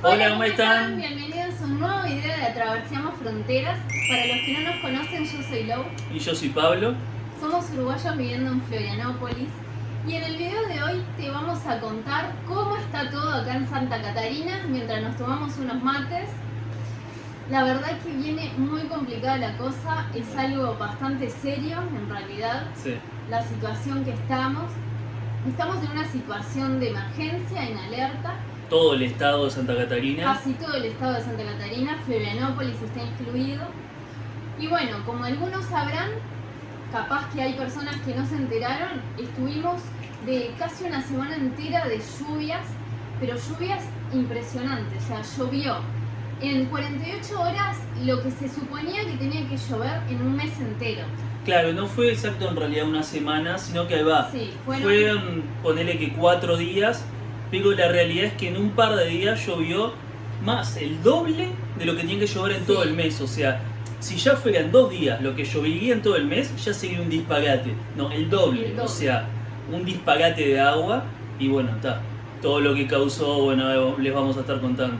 Hola, ¿cómo están? Bienvenidos a un nuevo video de Atravesamos Fronteras. Para los que no nos conocen, yo soy Lou. Y yo soy Pablo. Somos uruguayos viviendo en Florianópolis. Y en el video de hoy te vamos a contar cómo está todo acá en Santa Catarina mientras nos tomamos unos mates. La verdad que viene muy complicada la cosa, es algo bastante serio en realidad. Sí. La situación que estamos. Estamos en una situación de emergencia, en alerta. Todo el estado de Santa Catarina. Casi todo el estado de Santa Catarina, Florianópolis está incluido. Y bueno, como algunos sabrán, capaz que hay personas que no se enteraron, estuvimos de casi una semana entera de lluvias, pero lluvias impresionantes, o sea, llovió en 48 horas lo que se suponía que tenía que llover en un mes entero. Claro, no fue exacto en realidad una semana, sino que ahí va. Sí, fueron, ponele que 4 días, pero la realidad es que en un par de días llovió más, el doble de lo que tiene que llover en todo el mes. O sea, si ya fueran 2 días lo que llovería en todo el mes, ya sería un disparate. No, el doble. O sea, un disparate de agua. Y bueno, está. Todo lo que causó, bueno, les vamos a estar contando.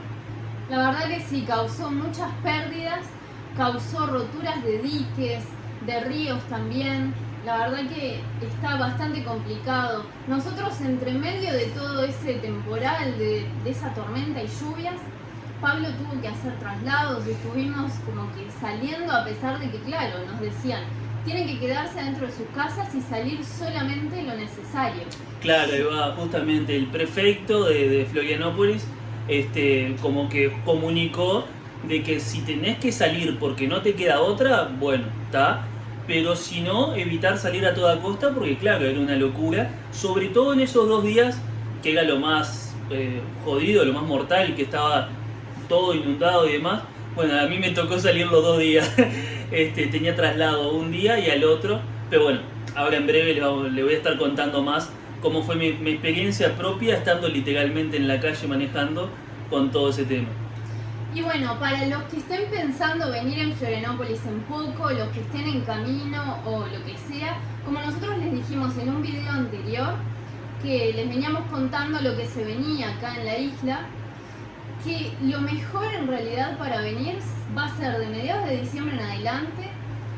La verdad que sí, causó muchas pérdidas, causó roturas de diques, de ríos también. La verdad que está bastante complicado. Nosotros entre medio de todo ese temporal, de esa tormenta y lluvias, Pablo tuvo que hacer traslados, estuvimos como que saliendo a pesar de que, claro, nos decían, tienen que quedarse dentro de sus casas y salir solamente lo necesario. Claro, ahí va, justamente el prefecto de Florianópolis como que comunicó de que si tenés que salir porque no te queda otra, bueno, está. Pero si no, evitar salir a toda costa porque claro, era una locura. Sobre todo en esos 2 días, que era lo más jodido, lo más mortal, que estaba todo inundado y demás. Bueno, a mí me tocó salir los 2 días. Tenía traslado un día y al otro. Pero bueno, ahora en breve le voy a estar contando más cómo fue mi experiencia propia estando literalmente en la calle manejando con todo ese tema. Y bueno, para los que estén pensando venir en Florianópolis en poco, los que estén en camino o lo que sea, como nosotros les dijimos en un video anterior, que les veníamos contando lo que se venía acá en la isla, que lo mejor en realidad para venir va a ser de mediados de diciembre en adelante,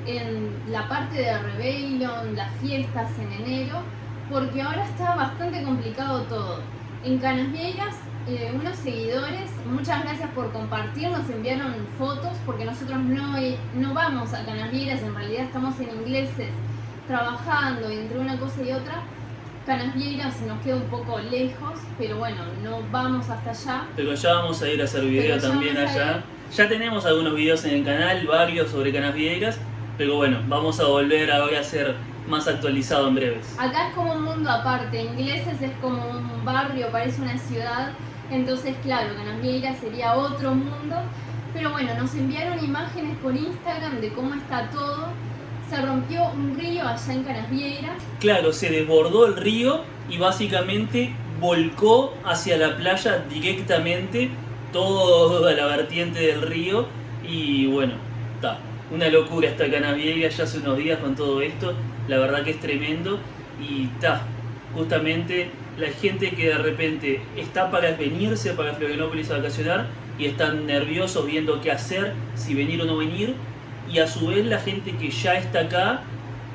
en la parte de Rebelión, las fiestas en enero, porque ahora está bastante complicado todo. En Canasvieiras, unos seguidores, muchas gracias por compartir, nos enviaron fotos porque nosotros no vamos a Canasvieiras, en realidad estamos en Ingleses trabajando y entre una cosa y otra. Canasvieiras nos queda un poco lejos, pero bueno, no vamos hasta allá. Pero ya vamos a ir a hacer video también allá. Ya tenemos algunos videos en el canal, varios sobre Canasvieiras, pero bueno, vamos a volver ahora a hacer más actualizado en breves. Acá es como un mundo aparte, Ingleses es como un barrio, parece una ciudad, entonces claro, Canasvieiras sería otro mundo, pero bueno, nos enviaron imágenes por Instagram de cómo está todo. Se rompió un río allá en Canasvieiras. Claro, se desbordó el río y básicamente volcó hacia la playa directamente toda la vertiente del río y bueno, está. Una locura esta Canasvieiras ya hace unos días con todo esto, la verdad que es tremendo y está, justamente la gente que de repente está para venirse para Florianópolis a vacacionar y están nerviosos viendo qué hacer, si venir o no venir, y a su vez la gente que ya está acá,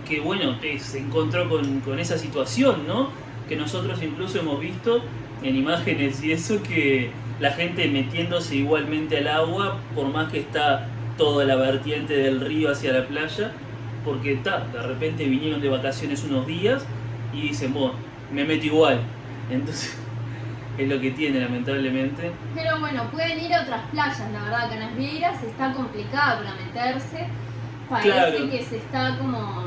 que bueno, se encontró con esa situación, ¿no? Que nosotros incluso hemos visto en imágenes y eso, que la gente metiéndose igualmente al agua, por más que está toda la vertiente del río hacia la playa, porque de repente vinieron de vacaciones unos días y dicen, bueno, me meto igual. Entonces, es lo que tiene lamentablemente. Pero bueno, pueden ir a otras playas, la verdad, Canasvieiras está complicada para meterse. Parece claro que se está como,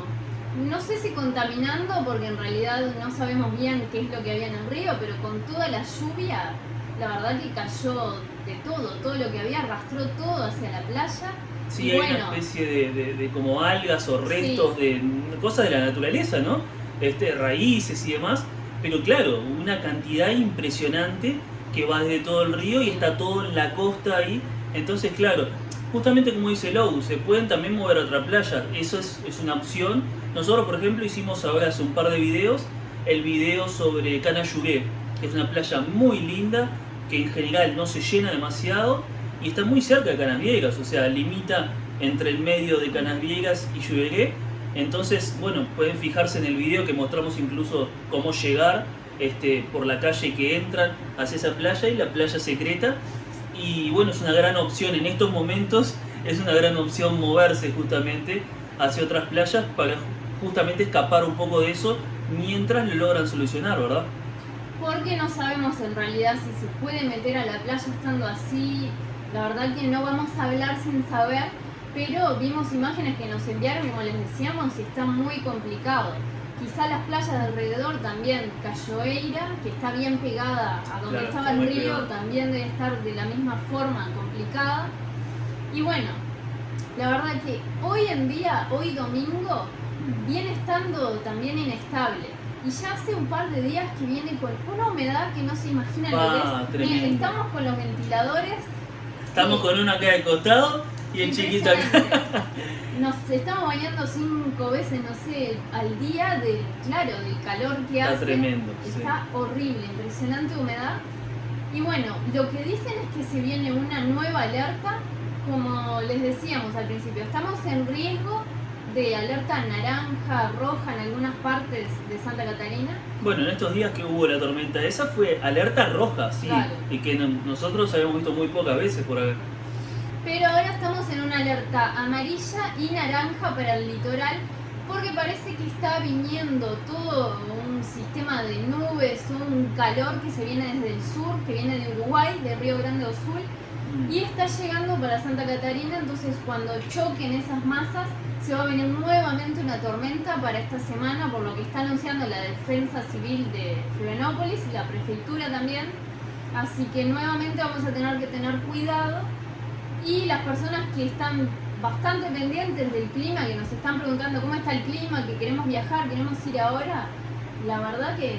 no sé si contaminando, porque en realidad no sabemos bien qué es lo que había en el río, pero con toda la lluvia, la verdad que cayó de todo lo que había arrastró todo hacia la playa. Sí, hay una especie de como algas o restos de cosas de la naturaleza, ¿no? Raíces y demás, pero claro, una cantidad impresionante que va desde todo el río y está todo en la costa ahí. Entonces, claro, justamente como dice Lou, se pueden también mover a otra playa, eso es una opción. Nosotros, por ejemplo, hicimos ahora hace un par de videos, el video sobre Canayuré, que es una playa muy linda, que en general no se llena demasiado y está muy cerca de Canasviegas, o sea, limita entre el medio de Canasviegas y Lluveré. Entonces, bueno, pueden fijarse en el video que mostramos incluso cómo llegar por la calle que entran hacia esa playa y la playa secreta. Y bueno, es una gran opción en estos momentos, es una gran opción moverse justamente hacia otras playas para justamente escapar un poco de eso mientras lo logran solucionar, ¿verdad? Porque no sabemos en realidad si se puede meter a la playa estando así. La verdad que no vamos a hablar sin saber, pero vimos imágenes que nos enviaron, como les decíamos, y está muy complicado. Quizá las playas de alrededor también, Cachoeira, que está bien pegada a donde Claro, estaba el río, también debe estar de la misma forma complicada. Y bueno, la verdad que hoy en día, hoy domingo, viene estando también inestable. Y ya hace un par de días que viene con una humedad que no se imaginan lo que es. Tremendo. Estamos con los ventiladores. Estamos con uno acá de costado y el chiquito acá. Nos estamos bañando 5 veces, no sé, al día del calor que Está hace. tremendo. Está horrible, impresionante humedad. Y bueno, lo que dicen es que se viene una nueva alerta, como les decíamos al principio, estamos en riesgo de alerta naranja, roja en algunas partes de Santa Catarina. Bueno, en estos días que hubo la tormenta esa fue alerta roja, sí, Claro. y que nosotros habíamos visto muy pocas veces por acá. Pero ahora estamos en una alerta amarilla y naranja para el litoral, porque parece que está viniendo todo un sistema de nubes, un calor que se viene desde el sur, que viene de Uruguay, de Río Grande do Sul, y está llegando para Santa Catarina. Entonces cuando choquen esas masas se va a venir nuevamente una tormenta para esta semana, por lo que está anunciando la Defensa Civil de Florianópolis y la prefectura también. Así que nuevamente vamos a tener que tener cuidado. Y las personas que están bastante pendientes del clima, que nos están preguntando cómo está el clima, que queremos viajar, queremos ir ahora, la verdad que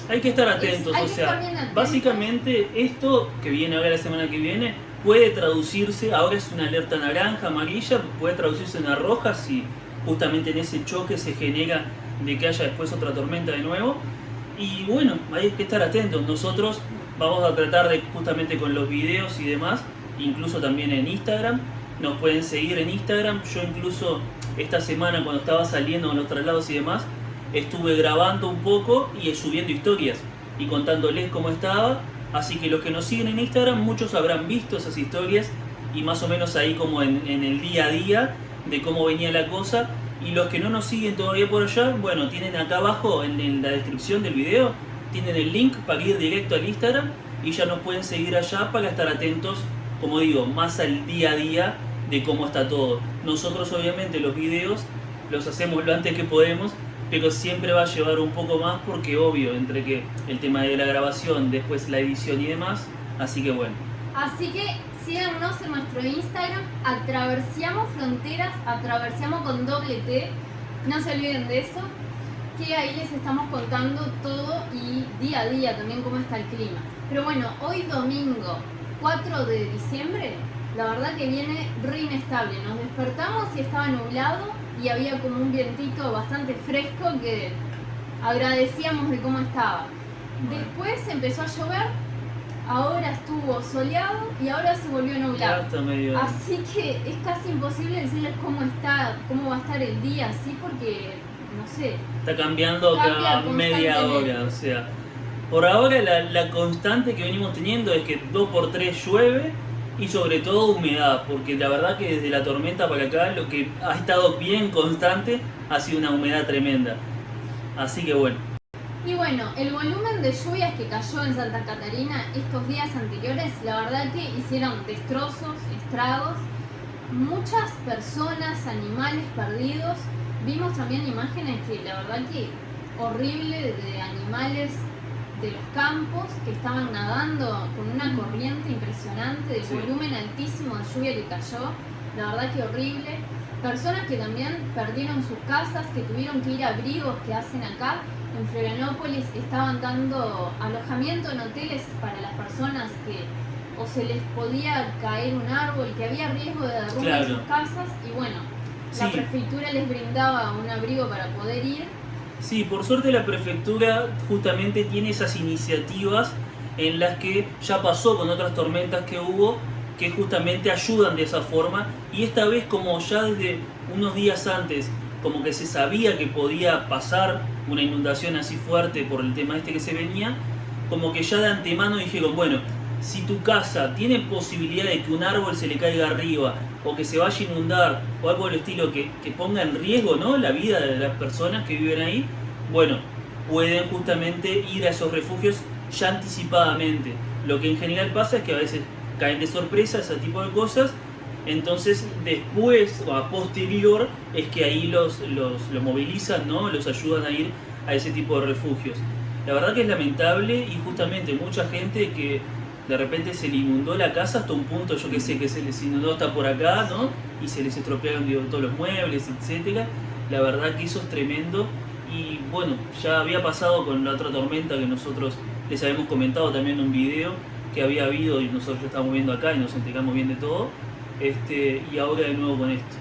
hay que estar atentos, hay o que sea, estar bien atentos. Básicamente esto que viene ahora la semana que viene puede traducirse, ahora es una alerta naranja, amarilla, puede traducirse en una roja si justamente en ese choque se genera de que haya después otra tormenta de nuevo. Y bueno, hay que estar atentos. Nosotros vamos a tratar de justamente con los videos y demás, incluso también en Instagram, nos pueden seguir en Instagram. Yo incluso esta semana cuando estaba saliendo con los traslados y demás, estuve grabando un poco y subiendo historias y contándoles cómo estaba. Así que los que nos siguen en Instagram, muchos habrán visto esas historias y más o menos ahí como en el día a día de cómo venía la cosa. Y los que no nos siguen todavía por allá, bueno, tienen acá abajo en la descripción del video, tienen el link para ir directo al Instagram y ya nos pueden seguir allá para estar atentos, como digo, más al día a día de cómo está todo. Nosotros obviamente los videos los hacemos lo antes que podemos, pero siempre va a llevar un poco más porque obvio, entre que el tema de la grabación, después la edición y demás, así que bueno. Así que síganos en nuestro Instagram, Atraversiamos Fronteras, Atraversiamos con doble T, no se olviden de eso, que ahí les estamos contando todo y día a día también cómo está el clima. Pero bueno, hoy domingo 4 de diciembre, la verdad que viene re inestable. Nos despertamos y estaba nublado y había como un vientito bastante fresco que agradecíamos de cómo estaba. Después empezó a llover, ahora estuvo soleado y ahora se volvió a nublar. Así que es casi imposible decirles cómo va a estar el día así porque, no sé. Está cambiando cada media hora, o sea. Por ahora la constante que venimos teniendo es que 2x3 llueve y sobre todo humedad, porque la verdad que desde la tormenta para acá lo que ha estado bien constante ha sido una humedad tremenda. Así que bueno. Y bueno, el volumen de lluvias que cayó en Santa Catarina estos días anteriores, la verdad que hicieron destrozos, estragos, muchas personas, animales perdidos. Vimos también imágenes que la verdad que horrible de animales de los campos que estaban nadando con una corriente impresionante, del volumen altísimo de lluvia que cayó, la verdad que horrible. Personas que también perdieron sus casas, que tuvieron que ir a abrigos que hacen acá. En Florianópolis estaban dando alojamiento en hoteles para las personas que o se les podía caer un árbol, que había riesgo de derrumbe en sus casas, y bueno, la prefectura les brindaba un abrigo para poder ir. Sí, por suerte la prefectura justamente tiene esas iniciativas en las que ya pasó con otras tormentas que hubo, que justamente ayudan de esa forma, y esta vez como ya desde unos días antes como que se sabía que podía pasar una inundación así fuerte por el tema este que se venía, como que ya de antemano dijeron, bueno, si tu casa tiene posibilidad de que un árbol se le caiga arriba o que se vaya a inundar o algo del estilo que ponga en riesgo, ¿no?, la vida de las personas que viven ahí, bueno, pueden justamente ir a esos refugios ya anticipadamente. Lo que en general pasa es que a veces caen de sorpresa ese tipo de cosas, entonces después o a posterior es que ahí los movilizan, ¿no?, los ayudan a ir a ese tipo de refugios. La verdad que es lamentable, y justamente mucha gente que de repente se le inundó la casa hasta un punto, yo que sé, que se les inundó hasta por acá, ¿no?, y se les estropearon, digo, todos los muebles, etcétera. La verdad que eso es tremendo. Y bueno, ya había pasado con la otra tormenta que nosotros les habíamos comentado también en un video que había habido, y nosotros lo estábamos viendo acá y nos enteramos bien de todo, y ahora de nuevo con esto.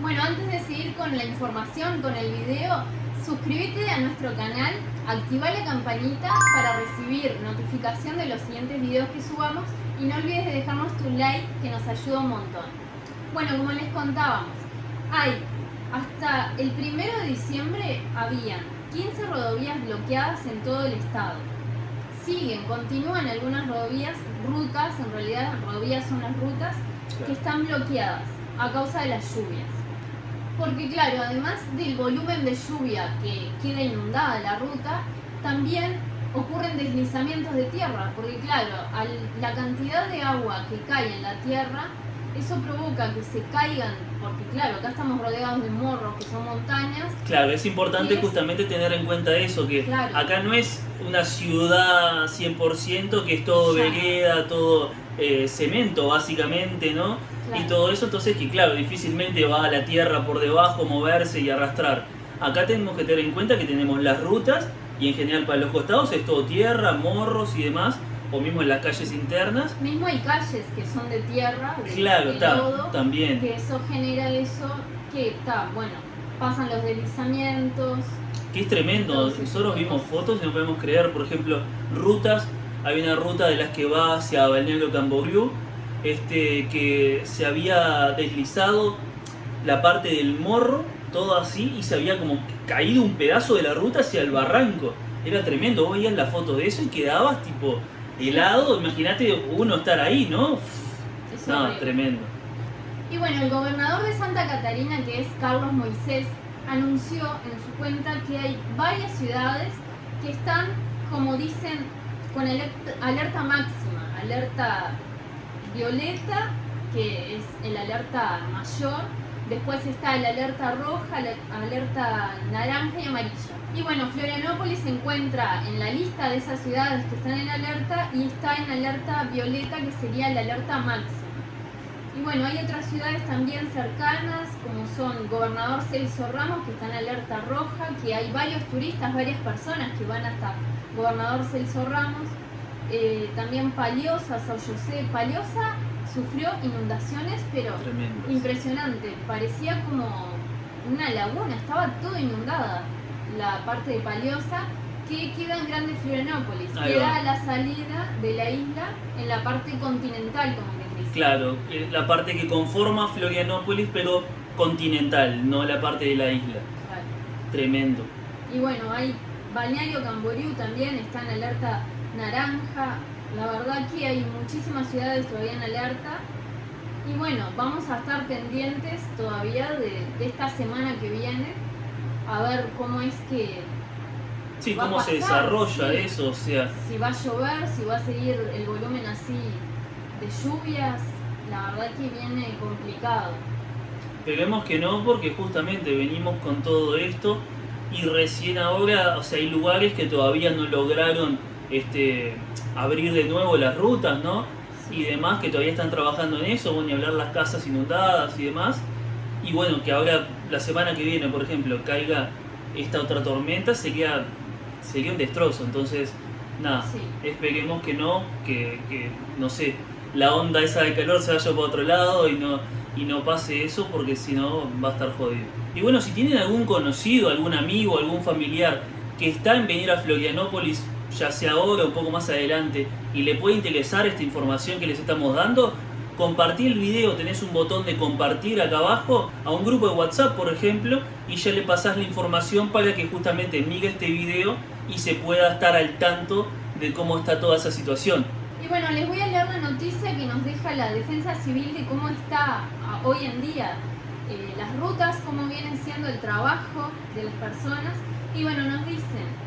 Bueno, antes de seguir con la información, con el video, suscríbete a nuestro canal, activa la campanita para recibir notificación de los siguientes videos que subamos, y no olvides de dejarnos tu like, que nos ayuda un montón. Bueno, como les contábamos, hasta el 1 de diciembre habían 15 rodovías bloqueadas en todo el estado. Continúan algunas rutas, en realidad rodovías son las rutas, que están bloqueadas a causa de las lluvias. Porque claro, además del volumen de lluvia que queda inundada la ruta, también ocurren deslizamientos de tierra, porque claro, la cantidad de agua que cae en la tierra, eso provoca que se caigan, porque claro, acá estamos rodeados de morros, que son montañas. Claro, es importante justamente tener en cuenta eso, que acá no es una ciudad 100%, que es todo vereda, todo cemento básicamente, ¿no? Claro. Y todo eso, entonces que claro, difícilmente va a la tierra por debajo, moverse y arrastrar. Acá tenemos que tener en cuenta que tenemos las rutas, y en general para los costados es todo tierra, morros y demás, o mismo en las calles internas. Mismo hay calles que son de tierra, de lodo, también. Que eso genera pasan los deslizamientos. Que es tremendo, nosotros vimos fotos y no podemos creer, por ejemplo, rutas, hay una ruta de las que va hacia Balneario Camboriú, que se había deslizado la parte del morro, todo así, y se había como caído un pedazo de la ruta hacia el barranco. Era tremendo, vos veías la foto de eso y quedabas tipo helado, imagínate uno estar ahí, ¿no? No, tremendo. Y bueno, el gobernador de Santa Catarina, que es Carlos Moisés, anunció en su cuenta que hay varias ciudades que están, como dicen, con alerta máxima, alerta violeta, que es el alerta mayor, después está el alerta roja, alerta naranja y amarilla. Y bueno, Florianópolis se encuentra en la lista de esas ciudades que están en alerta, y está en alerta violeta, que sería la alerta máxima. Y bueno, hay otras ciudades también cercanas, como son Gobernador Celso Ramos, que está en alerta roja, que hay varios turistas, varias personas que van hasta Gobernador Celso Ramos. También Palioza, São José. Palioza sufrió inundaciones, pero tremendas, impresionante. Parecía como una laguna, estaba todo inundada. La parte de Palioza, que queda en Grande Florianópolis, queda a la salida de la isla, en la parte continental, como que dice. Claro, la parte que conforma Florianópolis, pero continental, no la parte de la isla. Claro. Tremendo. Y bueno, hay Balneario Camboriú también, está en alerta naranja. La verdad que hay muchísimas ciudades todavía en alerta. Y bueno, vamos a estar pendientes todavía de esta semana que viene, a ver cómo es que cómo se desarrolla eso, o sea, si va a llover, si va a seguir el volumen así de lluvias. La verdad que viene complicado. Esperemos que no, porque justamente venimos con todo esto y recién ahora, o sea, hay lugares que todavía no lograron abrir de nuevo las rutas, ¿no? Sí. Y demás, que todavía están trabajando en eso, bueno, y hablar las casas inundadas y demás. Y bueno, que ahora la semana que viene, por ejemplo, caiga esta otra tormenta, sería un destrozo. Entonces, nada, esperemos que no, que no sé, la onda esa de calor se vaya para otro lado y no pase eso, porque si no va a estar jodido. Y bueno, si tienen algún conocido, algún amigo, algún familiar que está en venir a Florianópolis ya sea ahora o un poco más adelante, y le puede interesar esta información que les estamos dando, compartí el video, tenés un botón de compartir acá abajo a un grupo de WhatsApp, por ejemplo, y ya le pasás la información para que justamente mire este video y se pueda estar al tanto de cómo está toda esa situación. Y bueno, les voy a leer la noticia que nos deja la Defensa Civil de cómo está hoy en día las rutas, cómo viene siendo el trabajo de las personas. Y bueno, nos dicen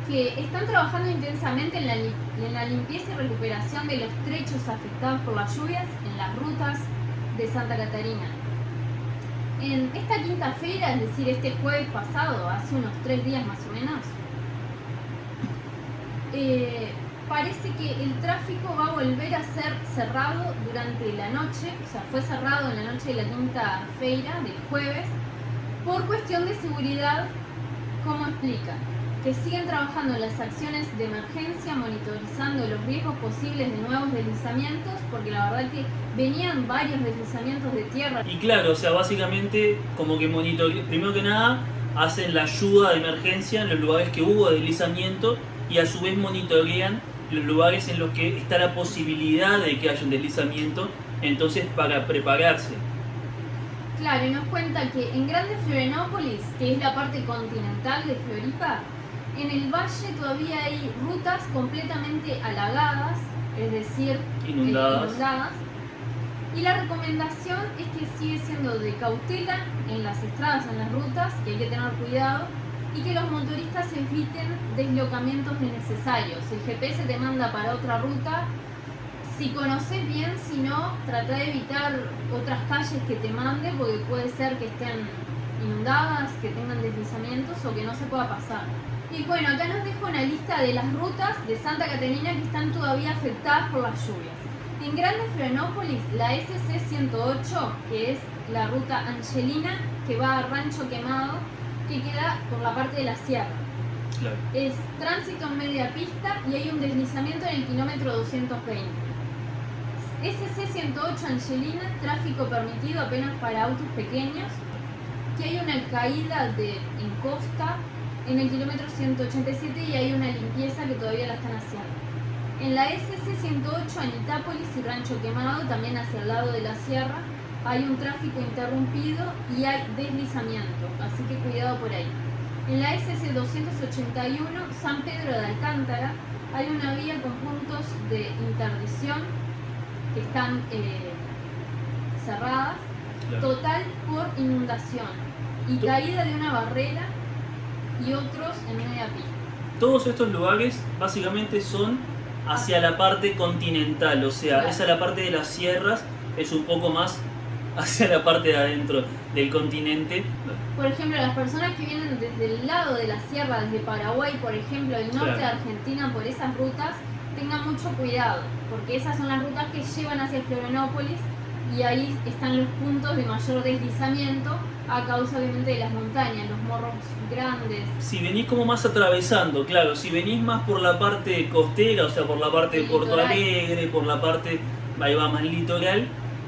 que están trabajando intensamente en la limpieza y recuperación de los trechos afectados por las lluvias en las rutas de Santa Catarina. En esta quinta feira, es decir, este jueves pasado, hace unos 3 días más o menos, parece que el tráfico va a volver a ser cerrado durante la noche, o sea, fue cerrado en la noche de la quinta feira del jueves, por cuestión de seguridad. ¿Cómo explica? Que siguen trabajando en las acciones de emergencia, monitorizando los riesgos posibles de nuevos deslizamientos, porque la verdad que venían varios deslizamientos de tierra. Y claro, o sea, básicamente como que primero que nada hacen la ayuda de emergencia en los lugares que hubo deslizamiento y a su vez monitorean los lugares en los que está la posibilidad de que haya un deslizamiento, entonces para prepararse. Claro, y nos cuenta que en Grande Florianópolis, que es la parte continental de Floripa, en el valle todavía hay rutas completamente halagadas, es decir, inundadas. Y la recomendación es que sigue siendo de cautela en las estradas, en las rutas, que hay que tener cuidado, y que los motoristas eviten deslocamientos innecesarios. El GPS te manda para otra ruta. Si conoces bien, si no, trata de evitar otras calles que te manden, porque puede ser que estén inundadas, que tengan deslizamientos o que no se pueda pasar. Y bueno, acá nos dejo una lista de las rutas de Santa Catarina que están todavía afectadas por las lluvias. En Grande Florianópolis, la SC 108, que es la ruta Angelina, que va a Rancho Quemado, que queda por la parte de la sierra. Claro. Es tránsito en media pista y hay un deslizamiento en el kilómetro 220. SC 108 Angelina, tráfico permitido apenas para autos pequeños, que hay una caída en costa en el kilómetro 187 y hay una limpieza que todavía la están haciendo. En la SC 108 en Itápolis y Rancho Quemado, también hacia el lado de la sierra, hay un tráfico interrumpido y hay deslizamiento, así que cuidado por ahí. En la SC 281 San Pedro de Alcántara hay una vía con puntos de interdicción que están cerradas, Claro. total por inundación y caída de una barrera y otros en media pista. Todos estos lugares básicamente son hacia la parte continental, o sea, Claro. esa la parte de las sierras, es un poco más hacia la parte de adentro del continente. Por ejemplo, las personas que vienen desde el lado de la sierra, desde Paraguay, por ejemplo, el norte de Claro. Argentina, por esas rutas, tengan mucho cuidado, porque esas son las rutas que llevan hacia Florianópolis y ahí están los puntos de mayor deslizamiento a causa obviamente de las montañas, los morros grandes. Si venís como más atravesando, claro, si venís más por la parte costera, o sea, por la parte de Porto Litoral. Alegre, por la parte, ahí va más litoral,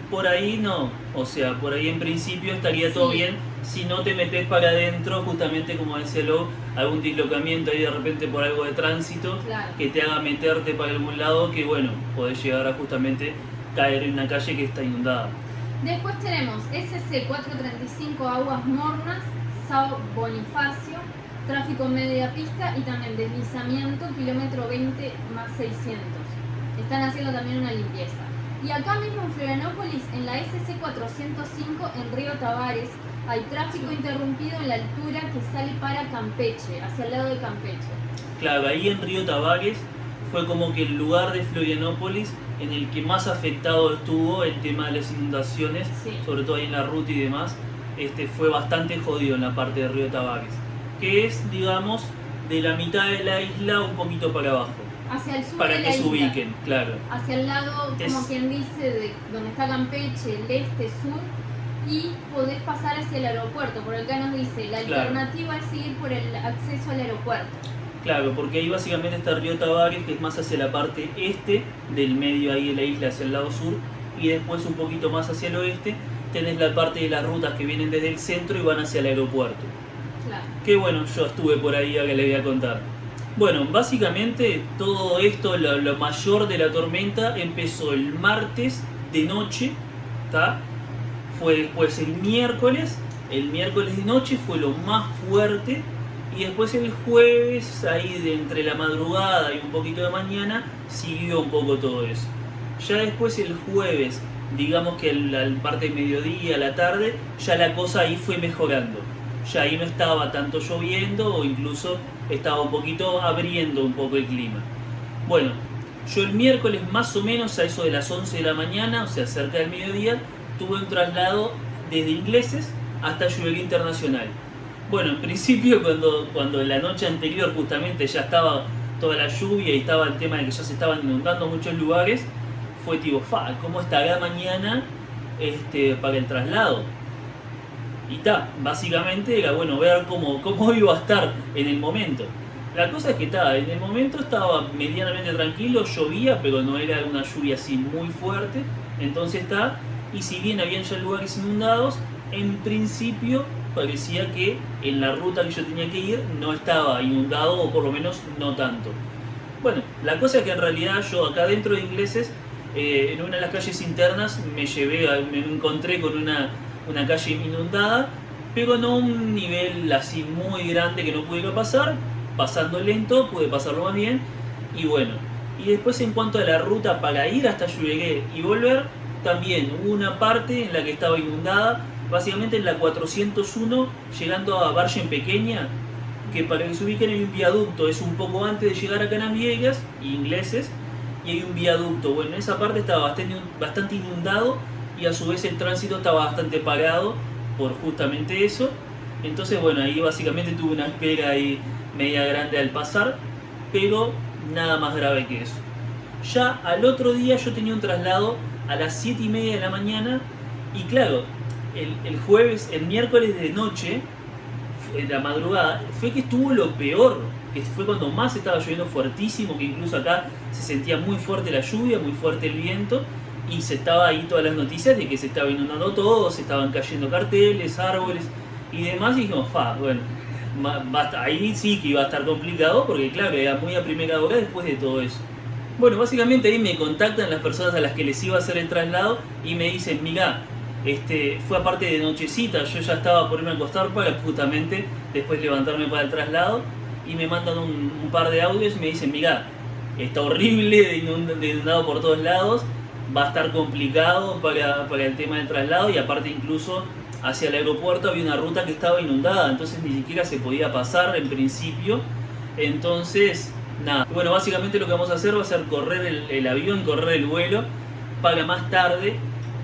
por ahí no, o sea, por ahí en principio estaría todo Sí. bien si no te metes para adentro, justamente como decía Lo, algún dislocamiento ahí de repente por algo de tránsito, Claro. que te haga meterte para algún lado, que bueno, podés llegar a justamente caer en una calle que está inundada. Después tenemos SC 435 Aguas Mornas, Sao Bonifacio, tráfico media pista y también deslizamiento, kilómetro 20 más 600. Están haciendo también una limpieza. Y acá mismo en Florianópolis, en la SC 405 en Río Tavares, hay tráfico interrumpido en la altura que sale para Campeche, hacia el lado de Campeche. Claro, ahí en Río Tavares fue como que el lugar de Florianópolis en el que más afectado estuvo el tema de las inundaciones, Sí. sobre todo ahí en la ruta y demás, fue bastante jodido en la parte de Río Tavares, que es, digamos, de la mitad de la isla un poquito para abajo, Hacia el sur para de que la se isla. ubiquen, claro. Hacia el lado, Es- como quien dice, de donde está Campeche, el este, sur, y podés pasar hacia el aeropuerto. Por acá nos dice, la Claro. alternativa es seguir por el acceso al aeropuerto. Claro, porque ahí básicamente está Río Tavares, que es más hacia la parte este del medio ahí de la isla, hacia el lado sur, y después un poquito más hacia el oeste tenés la parte de las rutas que vienen desde el centro y van hacia el aeropuerto. Claro. Que bueno, yo estuve por ahí, ahora le voy a contar. Bueno, básicamente todo esto, lo mayor de la tormenta, empezó el martes de noche, ¿tá? Fue después el miércoles de noche fue lo más fuerte, y después el jueves, ahí de entre la madrugada y un poquito de mañana, siguió un poco todo eso. Ya después el jueves, digamos que la parte de mediodía, la tarde, ya la cosa ahí fue mejorando. Ya ahí no estaba tanto lloviendo, o incluso estaba un poquito abriendo un poco el clima. Bueno, yo el miércoles más o menos a eso de las 11 de la mañana, o sea cerca del mediodía, tuve un traslado desde Ingleses hasta Lluvería Internacional. Bueno, en principio cuando la noche anterior justamente ya estaba toda la lluvia y estaba el tema de que ya se estaban inundando muchos lugares, fue tipo, ¿cómo estará mañana para el traslado? Y básicamente era bueno ver cómo iba a estar en el momento. La cosa es que en el momento estaba medianamente tranquilo, llovía, pero no era una lluvia así muy fuerte, entonces y si bien habían ya lugares inundados, en principio parecía que en la ruta que yo tenía que ir no estaba inundado, o por lo menos no tanto. Bueno, la cosa es que en realidad yo acá dentro de Ingleses, en una de las calles internas, me encontré con una calle inundada, pero no un nivel así muy grande que no pudiera pasar. Pasando lento pude pasarlo más bien, y bueno. Y después, en cuanto a la ruta para ir hasta Lluvegué y volver, también hubo una parte en la que estaba inundada, básicamente en la 401, llegando a Bargen Pequeña, que para que se ubiquen hay un viaducto, es un poco antes de llegar a Canasviegas y Ingleses, y hay un viaducto. Bueno, esa parte estaba bastante inundado, y a su vez el tránsito estaba bastante parado por justamente eso. Entonces bueno, ahí básicamente tuve una espera ahí media grande al pasar, pero nada más grave que eso. Ya al otro día yo tenía un traslado a las 7:30 de la mañana, y claro, el miércoles de noche, en la madrugada, fue que estuvo lo peor, que fue cuando más estaba lloviendo fuertísimo, que incluso acá se sentía muy fuerte la lluvia, muy fuerte el viento, y se estaba ahí todas las noticias de que se estaba inundando todo, se estaban cayendo carteles, árboles y demás, y dijimos, bueno, ahí sí que iba a estar complicado, porque claro, era muy a primera hora después de todo eso. Bueno, básicamente ahí me contactan las personas a las que les iba a hacer el traslado y me dicen, mirá, fue aparte de nochecita, yo ya estaba por irme a acostar para justamente después levantarme para el traslado, y me mandan un par de audios y me dicen, mirá, está horrible, de inundado por todos lados, va a estar complicado para el tema del traslado, y aparte incluso hacia el aeropuerto había una ruta que estaba inundada, entonces ni siquiera se podía pasar en principio. Entonces, nada. Bueno, básicamente lo que vamos a hacer va a ser correr el avión, correr el vuelo, para más tarde.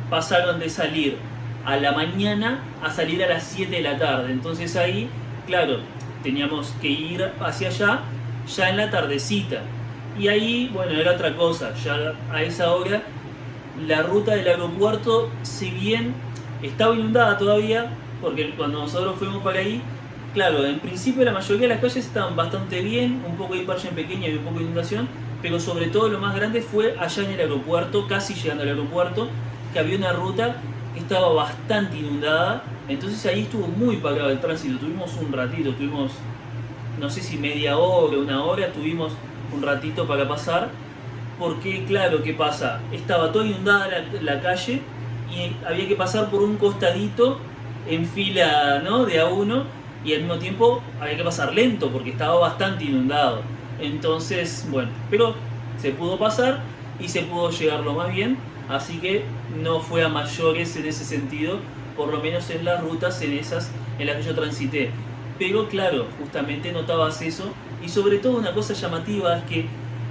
Pasaron de salir a la mañana a salir a las 7 de la tarde. Entonces ahí, claro, teníamos que ir hacia allá ya en la tardecita. Y ahí, bueno, era otra cosa. Ya a esa hora, la ruta del aeropuerto, si bien estaba inundada todavía, porque cuando nosotros fuimos para ahí, claro, en principio la mayoría de las calles estaban bastante bien, un poco de Bargen Pequeña y un poco de inundación, pero sobre todo lo más grande fue allá en el aeropuerto, casi llegando al aeropuerto, que había una ruta que estaba bastante inundada. Entonces ahí estuvo muy parado el tránsito, tuvimos un ratito, no sé si media hora, una hora, tuvimos un ratito para pasar, porque claro, ¿qué pasa? Estaba toda inundada la calle, y había que pasar por un costadito en fila, ¿no?, de a uno, y al mismo tiempo había que pasar lento porque estaba bastante inundado. Entonces, bueno, pero se pudo pasar y se pudo llegar lo más bien, así que no fue a mayores en ese sentido, por lo menos en las rutas en las que yo transité. Pero claro, justamente notabas eso, y sobre todo una cosa llamativa es que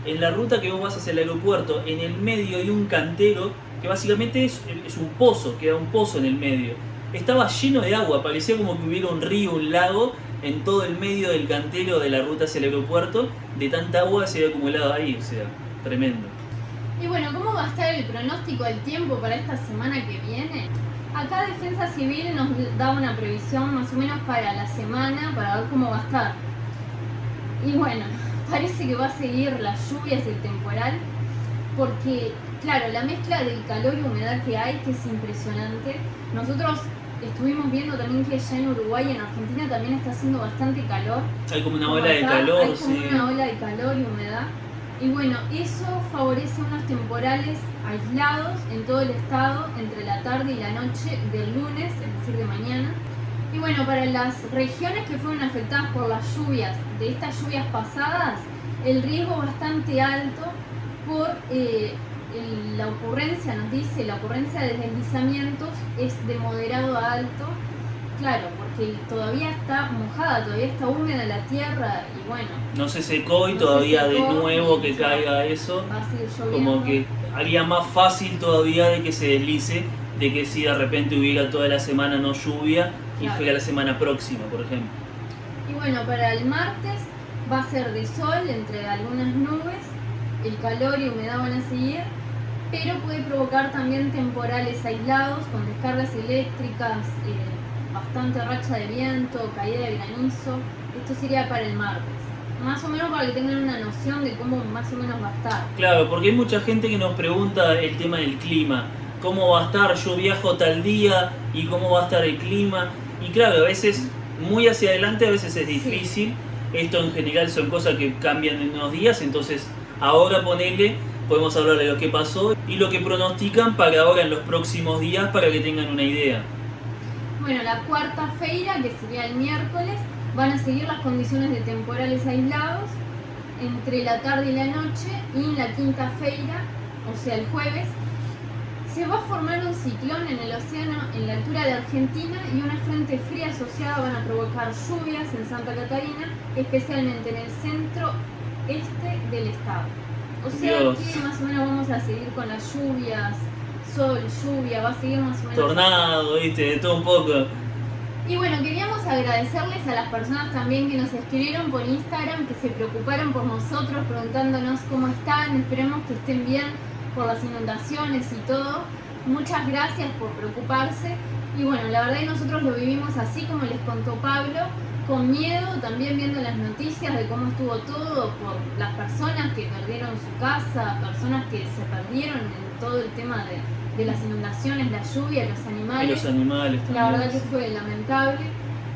en la ruta que vos vas hacia el aeropuerto, en el medio hay un cantero que básicamente es un pozo, queda un pozo en el medio. Estaba lleno de agua, parecía como que hubiera un río, un lago en todo el medio del cantero de la ruta hacia el aeropuerto, de tanta agua que se había acumulado ahí, o sea, tremendo. Y bueno, ¿cómo va a estar el pronóstico del tiempo para esta semana que viene? Acá Defensa Civil nos da una previsión más o menos para la semana, para ver cómo va a estar. Y bueno, parece que va a seguir las lluvias y el temporal, porque claro, la mezcla del calor y humedad que hay, que es impresionante. Nosotros estuvimos viendo también que allá en Uruguay y en Argentina también está haciendo bastante calor. Hay como una Como ola de acá, calor, hay como sí. una ola de calor y humedad. Y bueno, eso favorece unos temporales aislados en todo el estado entre la tarde y la noche del lunes, es decir, de mañana. Y bueno, para las regiones que fueron afectadas por las lluvias, de estas lluvias pasadas, el riesgo bastante alto por la ocurrencia, nos dice, la ocurrencia de deslizamientos es de moderado a alto. Claro, porque todavía está mojada, todavía está húmeda la tierra y bueno. No se secó y No todavía se secó, de nuevo que y caiga eso. va a seguir lloviendo. Como que haría más fácil todavía de que se deslice, de que si de repente hubiera toda la semana no lluvia y Claro. fuera la semana próxima, por ejemplo. Y bueno, para el martes va a ser de sol entre algunas nubes, el calor y humedad van a seguir, pero puede provocar también temporales aislados con descargas eléctricas, bastante racha de viento, caída de granizo. Esto sería para el martes. Más o menos para que tengan una noción de cómo más o menos va a estar. Claro, porque hay mucha gente que nos pregunta el tema del clima. ¿Cómo va a estar? Yo viajo tal día y cómo va a estar el clima. Y claro, a veces muy hacia adelante, a veces es difícil. Esto en general son cosas que cambian en unos días, entonces ahora ponele, podemos hablar de lo que pasó y lo que pronostican para ahora en los próximos días para que tengan una idea. Bueno, la cuarta feira, que sería el miércoles, van a seguir las condiciones de temporales aislados entre la tarde y la noche, y en la quinta feira, o sea el jueves, se va a formar un ciclón en el océano en la altura de Argentina y una frente fría asociada van a provocar lluvias en Santa Catarina, especialmente en el centro este del estado. O sea Dios. que más o menos vamos a seguir con las lluvias, sol, lluvia, va a seguir más o menos. Tornado, viste, de todo un poco. Y bueno, queríamos agradecerles a las personas también que nos escribieron por Instagram, que se preocuparon por nosotros, preguntándonos cómo están, esperemos que estén bien por las inundaciones y todo. Muchas gracias por preocuparse. Y bueno, la verdad que nosotros lo vivimos así como les contó Pablo, con miedo, también viendo las noticias de cómo estuvo todo, por las personas que perdieron su casa, personas que se perdieron en todo el tema de las inundaciones, la lluvia, los Y animales. los animales también. La verdad que fue lamentable.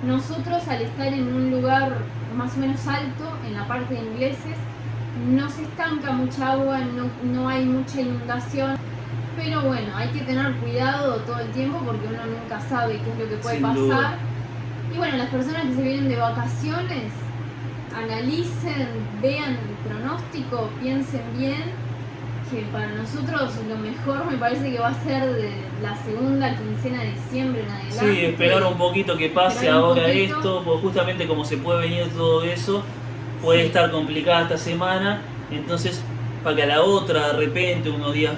Nosotros, al estar en un lugar más o menos alto, en la parte de ingleses, no se estanca mucha agua, no hay mucha inundación. Pero bueno, hay que tener cuidado todo el tiempo porque uno nunca sabe qué es lo que puede Sin pasar. duda. Y bueno, las personas que se vienen de vacaciones, analicen, vean el pronóstico, piensen bien, que para nosotros lo mejor me parece que va a ser de la segunda quincena de diciembre en adelante. Sí, esperar un poquito que pase Esperar un ahora poquito. esto, porque justamente como se puede venir todo eso, puede Sí. estar complicada esta semana, entonces para que a la otra de repente, unos días,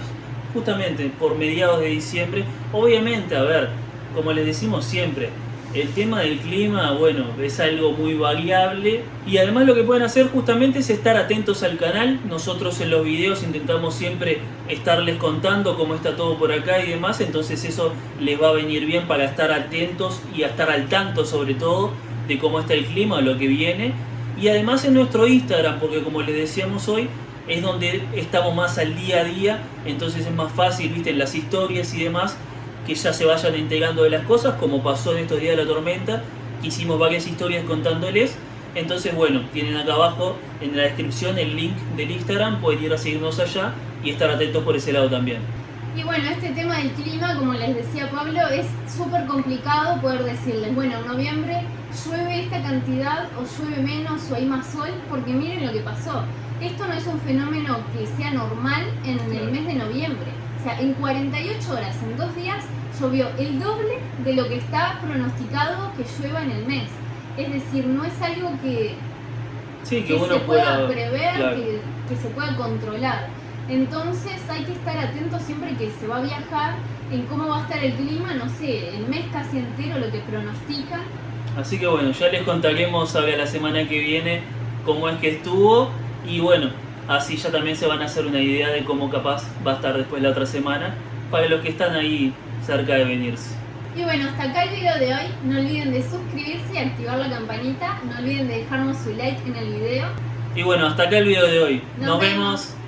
justamente por mediados de diciembre, obviamente, a ver, como les decimos siempre, el tema del clima, bueno, es algo muy variable y además lo que pueden hacer justamente es estar atentos al canal. Nosotros en los videos intentamos siempre estarles contando cómo está todo por acá y demás, entonces eso les va a venir bien para estar atentos y a estar al tanto sobre todo de cómo está el clima, lo que viene. Y además en nuestro Instagram, porque como les decíamos hoy, es donde estamos más al día a día, entonces es más fácil, viste, en las historias y demás, que ya se vayan enterando de las cosas, como pasó en estos días de la tormenta, que hicimos varias historias contándoles. Entonces, bueno, tienen acá abajo en la descripción el link del Instagram, pueden ir a seguirnos allá y estar atentos por ese lado también. Y bueno, este tema del clima, como les decía Pablo, es súper complicado poder decirles, bueno, en noviembre llueve esta cantidad o llueve menos o hay más sol, porque miren lo que pasó. Esto no es un fenómeno que sea normal en el mes de noviembre. O sea, en 48 horas, en 2 días, llovió el doble de lo que está pronosticado que llueva en el mes. Es decir, no es algo que Sí, que se uno pueda prever, claro. que se pueda controlar. Entonces hay que estar atentos siempre que se va a viajar en cómo va a estar el clima, no sé, el mes casi entero lo que pronostican. Así que bueno, ya les contaremos ahora la semana que viene cómo es que estuvo y bueno, así ya también se van a hacer una idea de cómo capaz va a estar después la otra semana para los que están ahí cerca de venirse. Y bueno, hasta acá el video de hoy. No olviden de suscribirse y activar la campanita. No olviden de dejarnos su like en el video. Y bueno, hasta acá el video de hoy. Nos Nos vemos. vemos.